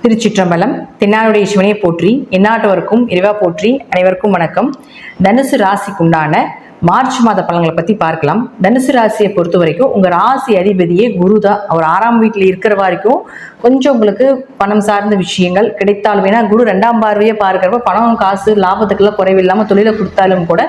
திருச்சிற்றம்பலம். தென்னாடுடைய சிவனையை போற்றி, எந்நாட்டவருக்கும் இறைவா போற்றி. அனைவருக்கும் வணக்கம். தனுசு ராசிக்குண்டான மார்ச் மாத பலன்களை பத்தி பார்க்கலாம். தனுசு ராசியை பொறுத்த வரைக்கும் உங்க ராசி அதிபதியே குரு தான். அவர் 6ஆம் வீட்டில் இருக்கிற வரைக்கும் கொஞ்சம் உங்களுக்கு பணம் சார்ந்த விஷயங்கள் கிடைத்தாலும், ஏன்னா குரு 2ஆம் பார்வையை பார்க்கிறப்ப பணம் காசு லாபத்துக்கெல்லாம் குறைவில்லாம தொழிலை கொடுத்தாலும் கூட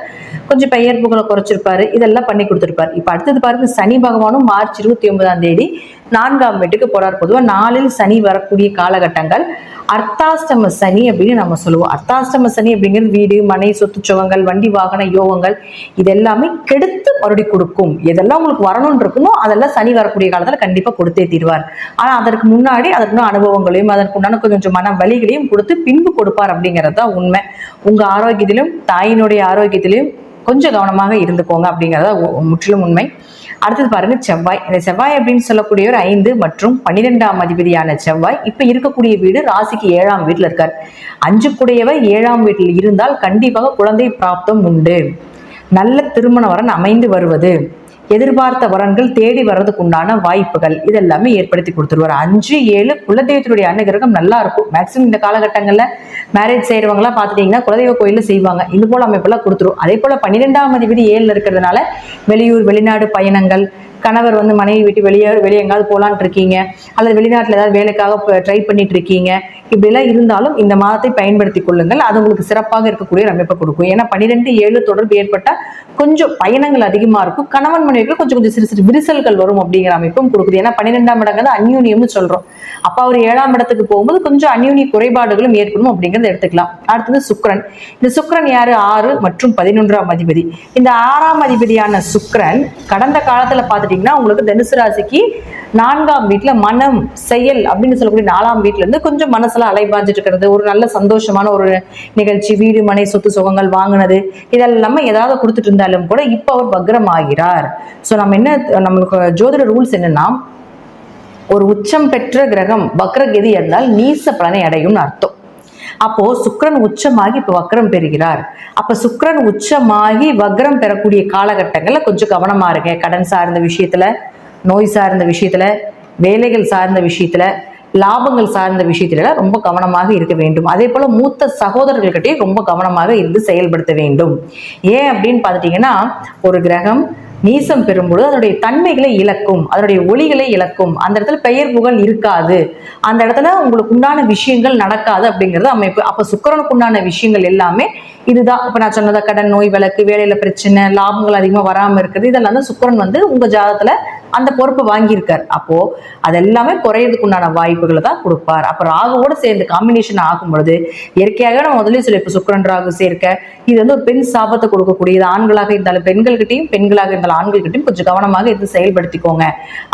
கொஞ்சம் பெயர்ப்புகளை குறைச்சிருப்பாரு, இதெல்லாம் பண்ணி கொடுத்துருப்பாரு. இப்ப அடுத்தது பாருங்க, சனி பகவானும் மார்ச் 29ஆம் தேதி 4ஆம் வீட்டுக்கு போறார். பொதுவா 4இல் சனி வரக்கூடிய காலகட்டங்கள் அர்த்தாஷ்டம சனி அப்படின்னு நம்ம சொல்லுவோம். அர்த்தாஷ்டம சனி அப்படிங்கிறது வீடு மனை சொத்து சுகங்கள் வண்டி வாகன யோகங்கள் இதெல்லாமே கெடுத்து மறுபடி கொடுக்கும். எதெல்லாம் உங்களுக்கு வரணும்னு இருக்குமோ அதெல்லாம் சனி வரக்கூடிய காலத்துல கண்டிப்பா கொடுத்தே தீர்வார். ஆனா அதற்கு முன்னாடி அதற்கு அனுபவங்களையும் அதற்குண்டான கொஞ்சம் மன வலிகளையும் கொடுத்து பின்பு கொடுப்பார் அப்படிங்கிறது தான் உண்மை. உங்க ஆரோக்கியத்திலும் தாயினுடைய ஆரோக்கியத்திலும் கொஞ்சம் கவனமாக இருந்துக்கோங்க அப்படிங்கிறத முற்றிலும் உண்மை. அடுத்தது பாருங்க, செவ்வாய். இந்த செவ்வாய் அப்படின்னு சொல்லக்கூடிய ஒரு 5 மற்றும் 12ஆம் அதிபதியான செவ்வாய் இப்ப இருக்கக்கூடிய வீடு ராசிக்கு 7ஆம் வீட்டுல இருக்கார். 5 கூடையவர் 7ஆம் வீட்டில் இருந்தால் கண்டிப்பாக குழந்தை பிராப்தம் உண்டு. நல்ல திருமண வரன் அமைந்து வருவது, எதிர்பார்த்த வரன்கள் தேடி வர்றதுக்கு உண்டான வாய்ப்புகள் இதெல்லாமே ஏற்படுத்தி கொடுத்துருவார். 5, 7 குலதெய்வத்தினுடைய அனுகிரகம் நல்லா இருக்கும். மேக்சிமம் இந்த காலகட்டங்கள்ல மேரேஜ் செய்யறவங்கலாம் பார்த்துட்டீங்கன்னா குலதெய்வ கோயில செய்வாங்க. இது போல அமைப்பெல்லாம் கொடுத்துரும். அதே போல 12ஆம் அதிபதி 7ல இருக்கிறதுனால வெளியூர் வெளிநாடு பயணங்கள், கணவர் மனைவி விட்டு வெளியே எங்காவது போலான் இருக்கீங்க, அல்லது வெளிநாட்டில் ஏதாவது வேலைக்காக ட்ரை பண்ணிட்டு இருக்கீங்க, இப்படிலாம் இருந்தாலும் இந்த மாதத்தை பயன்படுத்தி கொள்ளுங்கள். அது உங்களுக்கு சிறப்பாக இருக்கக்கூடிய அமைப்பை கொடுக்கும். ஏன்னா 12-7 தொடர்பு ஏற்பட்டால் கொஞ்சம் பயணங்கள் அதிகமா இருக்கும். கணவன் மனைவிக்கு கொஞ்சம் சிறு சிறு விரிசல்கள் வரும் அப்படிங்கிற அமைப்பும் கொடுக்குது. ஏன்னா 12ஆம் இடங்கிறது அந்யூன்யம்னு சொல்றோம். அப்ப அவர் 7ஆம் இடத்துக்கு போகும்போது கொஞ்சம் அந்யூன்ய குறைபாடுகளும் ஏற்படும் அப்படிங்கிறத எடுத்துக்கலாம். அடுத்தது சுக்கிரன். இந்த சுக்கிரன் யாரு? 6 மற்றும் 11ஆம் அதிபதி. இந்த 6ஆம் அதிபதியான சுக்கிரன் கடந்த காலத்துல பார்த்துட்டீங்கன்னா உங்களுக்கு தனுசு ராசிக்கு 4ஆம் வீட்டுல மனம் செயல் அப்படின்னு சொல்லக்கூடிய 4ஆம் வீட்டுல இருந்து கொஞ்சம் மனசுல அலைபாஞ்சிட்டு இருக்கிறது, ஒரு நல்ல சந்தோஷமான ஒரு நிகழ்ச்சி, வீடு மனை சொத்து சுகங்கள் வாங்கினது இதெல்லாம் ஏதாவது கொடுத்துட்டு இருந்தாலும் கூட இப்ப அவர் வக்ரம் ஆகிறார். சோ நம்மளுக்கு ஜோதிட ரூல்ஸ் என்னன்னா, ஒரு உச்சம் பெற்ற கிரகம் வக்ரகதி இருந்தால் நீச பலனை அடையும் அர்த்தம். அப்போ சுக்கிரன் உச்சமாகி இப்ப வக்ரம் பெறுகிறார். அப்ப சுக்கிரன் உச்சமாகி வக்ரம் பெறக்கூடிய காலகட்டங்கள்ல கொஞ்சம் கவனமா இருங்க. கடன் சார்ந்த விஷயத்துல, நோய் சார்ந்த விஷயத்துல, வேலைகள் சார்ந்த விஷயத்துல, லாபங்கள் சார்ந்த விஷயத்துல ரொம்ப கவனமாக இருக்க வேண்டும். அதே போல மூத்த சகோதரர்கள்கிட்டயே ரொம்ப கவனமாக இருந்து செயல்படுத்த வேண்டும். ஏன் அப்படின்னு பார்த்துட்டீங்கன்னா, ஒரு கிரகம் நீசம் பெறும்பொழுது அதனுடைய தன்மைகளை இழக்கும், அதனுடைய ஒளிகளை இழக்கும். அந்த இடத்துல பெயர் புகழ் இருக்காது, அந்த இடத்துல உங்களுக்கு உண்டான விஷயங்கள் நடக்காது அப்படிங்கிறது அமைப்பு. அப்ப சுக்கிரனுக்கு உண்டான விஷயங்கள் எல்லாமே இதுதான். இப்ப நான் சொன்னதா கடன், நோய், வழக்கு, வேலையில பிரச்சனை, லாபங்கள் அதிகமா வராம இருக்குது, இதெல்லாம் தான் சுக்கிரன் உங்க ஜாதகத்துல அந்த பொறுப்பு வாங்கியிருக்காரு. அப்போ அதெல்லாமே குறையறதுக்கு உண்டான வாய்ப்புகளை தான் கொடுப்பார். அப்ப ராகுவோட சேர்ந்து காம்பினேஷன் ஆகும் பொழுது இயற்கையாக நம்ம முதலே சொல்லி இப்ப சுக்கிரன் ராகு சேர்க்க இது ஒரு பெண் சாபத்தை கொடுக்கக்கூடியது. ஆண்களாக இருந்தாலும் பெண்கள்கிட்டையும், பெண்களாக இருந்தாலும் ஆண்கள்கிட்டையும் கொஞ்சம் கவனமாக இருந்து செயல்படுத்திக்கோங்க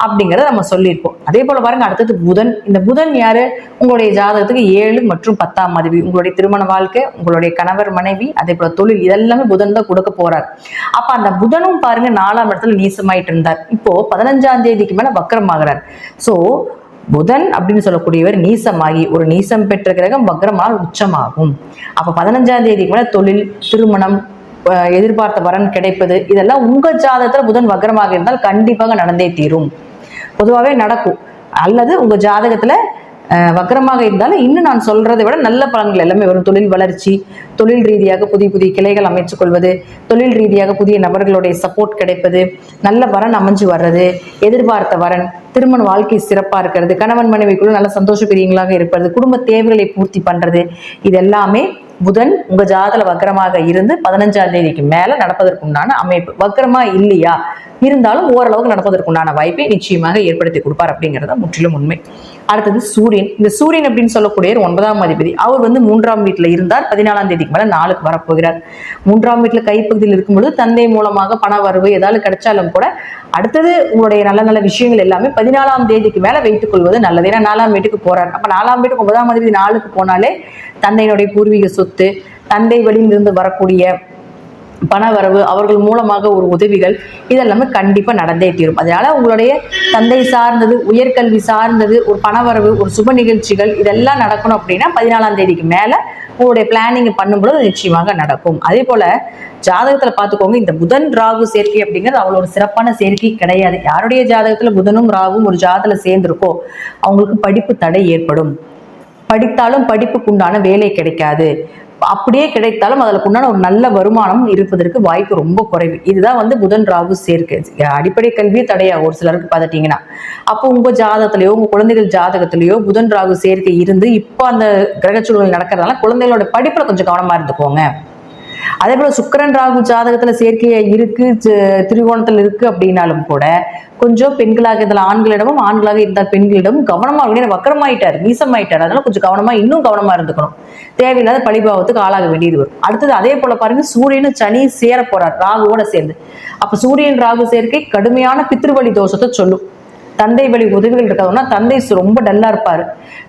அப்படிங்கிறத நம்ம சொல்லியிருப்போம். அதே போல பாருங்க, அடுத்தது புதன். இந்த புதன் யாரு? உங்களுடைய ஜாதகத்துக்கு 7 மற்றும் 10ஆம் அதிபதி. உங்களுடைய திருமண வாழ்க்கை, உங்களுடைய கணவர் மனைவி, அதே போல தொழில் இதெல்லாமே புதன் தான் கொடுக்க போறார். அப்ப அந்த புதனும் பாருங்க 4ஆம் இடத்துல நீசமாயிட்டு இருந்தார். இப்போ 15ஆம் தேதிக்கு மேல வக்ரம் ஆகிறார். சோ புதன் அப்படின்னு சொல்லக்கூடியவர் நீசமாகி, ஒரு நீசம் பெற்ற கிரகம் வக்ரமால் உச்சமாகும். அப்ப 15ஆம் தேதிக்கு மேல தொழில், திருமணம், எதிர்பார்த்த வரன் கிடைப்பது இதெல்லாம் உங்க ஜாதகத்துல புதன் வக்ரமாக இருந்தால் கண்டிப்பாக நடந்தே தீரும். பொதுவாகவே நடக்கும். அல்லது உங்க ஜாதகத்துல வக்ரமாக இருந்தாலும் இன்னும் நான் சொல்றதை விட நல்ல பலன்கள் எல்லாமே வரும். தொழில் வளர்ச்சி, தொழில் ரீதியாக புதிய புதிய கிளைகள் அமைச்சுக் கொள்வது, தொழில் ரீதியாக புதிய நபர்களுடைய சப்போர்ட் கிடைப்பது, நல்ல வரன் அமைஞ்சு வர்றது, எதிர்பார்த்த வரன், திருமண வாழ்க்கை சிறப்பா இருக்கிறது, கணவன் மனைவிக்குள்ள நல்ல சந்தோஷ பிரியங்களாக இருப்பது, குடும்ப தேவைகளை பூர்த்தி பண்றது, இது எல்லாமே புதன் உங்க ஜாதகத்துல வக்ரமாக இருந்து 15ஆம் தேதிக்கு மேல நடப்பதற்குண்டான அமைப்பு. வக்ரமா இல்லையா இருந்தாலும் ஓரளவுக்கு நடப்பதற்குண்டான வாய்ப்பை நிச்சயமாக ஏற்படுத்தி கொடுப்பார் அப்படிங்கிறத முற்றிலும் உண்மை. அடுத்தது சூரியன். இந்த சூரியன் அப்படின்னு சொல்லக்கூடிய 9ஆம் அதிபதி. அவர் 3ஆம் வீட்டுல இருந்தார். 14ஆம் தேதிக்கு மேல 4க்கு வரப்போகிறார். 3ஆம் வீட்டுல கைப்பகுதியில் இருக்கும்பொழுது தந்தை மூலமாக பண வரவு ஏதாவது கிடைச்சாலும் கூட அடுத்தது உங்களுடைய நல்ல நல்ல விஷயங்கள் எல்லாமே 14ஆம் தேதிக்கு மேல வைத்துக் கொள்வது நல்லது. ஏன்னா 4ஆம் வீட்டுக்கு போறார். அப்ப 4ஆம் வீட்டுக்கு 9ஆம் அதிபதி 4க்கு போனாலே தந்தையினுடைய பூர்வீக சொத்து, தந்தை வழியிலிருந்து வரக்கூடிய பண வரவு, அவர்கள் மூலமாக ஒரு உதவிகள் இதெல்லாமே கண்டிப்பா நடந்தே தீரும். அதனால உங்களுடைய தந்தை சார்ந்தது, உயர்கல்வி சார்ந்தது, ஒரு பணவரவு, ஒரு சுப நிகழ்ச்சிகள் இதெல்லாம் நடக்கணும் அப்படின்னா 14ஆம் தேதிக்கு மேல உங்களுடைய பிளானிங் பண்ணும்போது நிச்சயமாக நடக்கும். அதே போல ஜாதகத்துல பாத்துக்கோங்க, இந்த புதன் ராகு சேர்க்கை அப்படிங்கிறது அவ்வளோ ஒரு சிறப்பான சேர்க்கை கிடையாது. யாருடைய ஜாதகத்துல புதனும் ராகும் ஒரு ஜாதகத்துல சேர்ந்திருக்கோ அவங்களுக்கு படிப்பு தடை ஏற்படும். படித்தாலும் படிப்புக்குண்டான வேலை கிடைக்காது, அப்படியே கிடைத்தாலும் அதில் உண்டான ஒரு நல்ல வருமானம் இருப்பதற்கு வாய்ப்பு ரொம்ப குறைவு. இதுதான் புதன் ராகு சேர்க்கை. அடிப்படை கல்வியே தடையா ஒரு சிலருக்கு பார்த்துட்டீங்கன்னா. அப்போ உங்க ஜாதகத்திலேயோ உங்க குழந்தைகள் ஜாதகத்திலேயோ புதன் ராகு சேர்க்கை இருந்து இப்போ அந்த கிரக சூழல் நடக்கிறதுனால குழந்தைகளோட படிப்புல கொஞ்சம் கவனமா இருந்துக்கோங்க. அதே போல சுக்கிரன் ராகு ஜாதகத்துல சேர்க்கையா இருக்கு, திரிகோணத்துல இருக்கு அப்படின்னாலும் கூட கொஞ்சம் பெண்களாக இருந்தால் ஆண்களிடமும், ஆண்களாக இருந்தால் பெண்களிடமும் கவனமா வக்கரமாயிட்டார், நீசமாயிட்டார். அதனால கொஞ்சம் கவனமா, இன்னும் கவனமா இருந்துக்கணும். தேவையில்லாத பழிபாவத்துக்கு ஆளாக வேண்டியது வரும். அடுத்தது அதே போல பாருங்க, சூரியனும் சனி சேர போறார் ராகுவோட சேர்ந்து. அப்ப சூரியன் ராகு சேர்க்கை கடுமையான பித்ருவழி தோஷத்தை சொல்லும். தந்தை வழி உதவிகள் இருக்காதுன்னா தந்தை ரொம்ப டல்லா இருப்பாரு,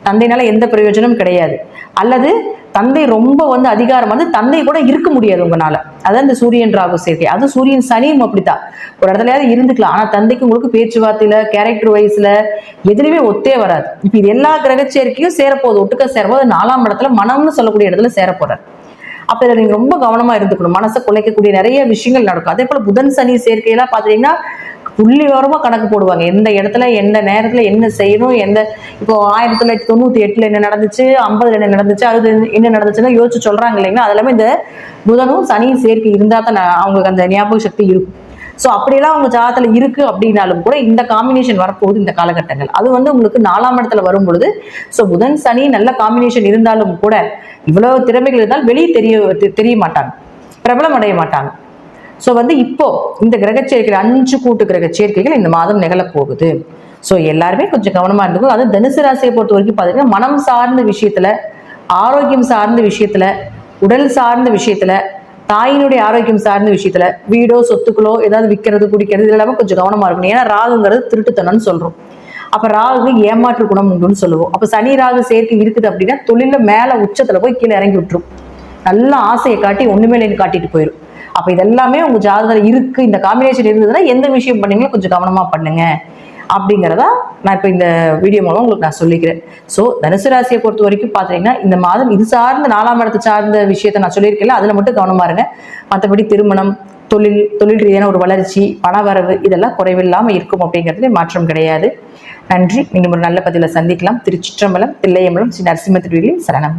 தந்தைனால எந்த பிரயோஜனமும் கிடையாது. அல்லது தந்தை ரொம்ப அதிகாரம் தந்தை கூட இருக்க முடியாது உங்களால. அதான் இந்த சூரியன் ராகு சேர்க்கை. அது சூரியன் சனியும் அப்படித்தான், ஒரு இடத்துலயாவது இருந்துக்கலாம். ஆனா தந்தைக்கு உங்களுக்கு பேச்சுவார்த்தையில, கேரக்டர் வைஸ்ல எதுலையுமே ஒத்தே வராது. இப்ப இது எல்லா கிரக சேர்க்கையும் சேரப்போகுது, ஒட்டுக்க சேரப்போது 4ஆம் இடத்துல மனம்னு சொல்லக்கூடிய இடத்துல சேரப்போறாரு. அப்ப இதுல நீங்க ரொம்ப கவனமா இருந்துக்கணும். மனசை குலைக்கக்கூடிய நிறைய விஷயங்கள் நடக்கும். அதே போல புதன் சனி சேர்க்கையெல்லாம் பாத்தீங்கன்னா புள்ளி விவரமா கணக்கு போடுவாங்க, எந்த இடத்துல எந்த நேரத்துல என்ன செய்யணும். இப்போ 1998 என்ன நடந்துச்சு, 50 என்ன நடந்துச்சு, அது என்ன நடந்துச்சுன்னா யோசிச்சு சொல்றாங்க இல்லைங்களா. அது எல்லாமே இந்த புதனும் சனியும் சேர்க்கை இருந்தா தான் அவங்களுக்கு அந்த ஞாபக சக்தி இருக்கும். ஸோ அப்படியெல்லாம் அவங்க ஜாதகத்துல இருக்கு அப்படின்னாலும் கூட இந்த காம்பினேஷன் வரப்போகுது இந்த காலகட்டங்கள். அது உங்களுக்கு 4ஆம் இடத்துல வரும் பொழுது, ஸோ புதன் சனி நல்ல காம்பினேஷன் இருந்தாலும் கூட இவ்வளவு திறமைகள் இருந்தால் வெளியே தெரிய மாட்டாங்க, பிரபலம் அடைய மாட்டாங்க. ஸோ இப்போ இந்த கிரக சேர்க்கைகள் 5 கூட்டு கிரக சேர்க்கைகள் இந்த மாதம் நிகழப் போகுது. ஸோ எல்லாருமே கொஞ்சம் கவனமா இருந்துக்கும். அது தனுசு ராசியை பொறுத்த வரைக்கும் பார்த்தீங்கன்னா, மனம் சார்ந்த விஷயத்துல, ஆரோக்கியம் சார்ந்த விஷயத்துல, உடல் சார்ந்த விஷயத்துல, தாயினுடைய ஆரோக்கியம் சார்ந்த விஷயத்துல, வீடோ சொத்துக்களோ ஏதாவது விற்கிறது குடிக்கிறது இது எல்லாமே கொஞ்சம் கவனமா இருக்கணும். ஏன்னா ராகுங்கிறது திருட்டுத்தனம்னு சொல்றோம். அப்ப ராகு ஏமாற்று குணம் உண்டுன்னு சொல்லுவோம். அப்ப சனி ராகு சேர்க்கை இருக்குது அப்படின்னா தொழில மேல உச்சத்துல போய் கீழே இறங்கி விட்டுரும், நல்ல ஆசையை காட்டி ஒண்ணுமேலேன்னு காட்டிட்டு போயிடும். அப்ப இதெல்லாமே உங்க ஜாதகத்துல இருக்கு, இந்த காம்பினேஷன் இருந்ததுன்னா எந்த விஷயம் பண்ணீங்களோ கொஞ்சம் கவனமா பண்ணுங்க அப்படிங்கிறதா நான் இப்போ இந்த வீடியோ மூலம் உங்களுக்கு நான் சொல்லிக்கிறேன். ஸோ தனுசு ராசியை பொறுத்த வரைக்கும் பார்த்தீங்கன்னா இந்த மாதம் இது சார்ந்த 4ஆம் இடத்தை சார்ந்த விஷயத்த நான் சொல்லியிருக்கேன், அதில் மட்டும் கவனமா இருங்க. மற்றபடி திருமணம், தொழில் ரீதியான ஒரு வளர்ச்சி, பணவரவு இதெல்லாம் குறைவில்லாமல் இருக்கும் அப்படிங்கிறதுல மாற்றம் கிடையாது. நன்றி. நீங்கள் ஒரு நல்ல பதிவில் சந்திக்கலாம். திருச்சிற்றம்பலம், தில்லையம்பலம், ஸ்ரீ நரசிம்ம திருவிழி சரணம்.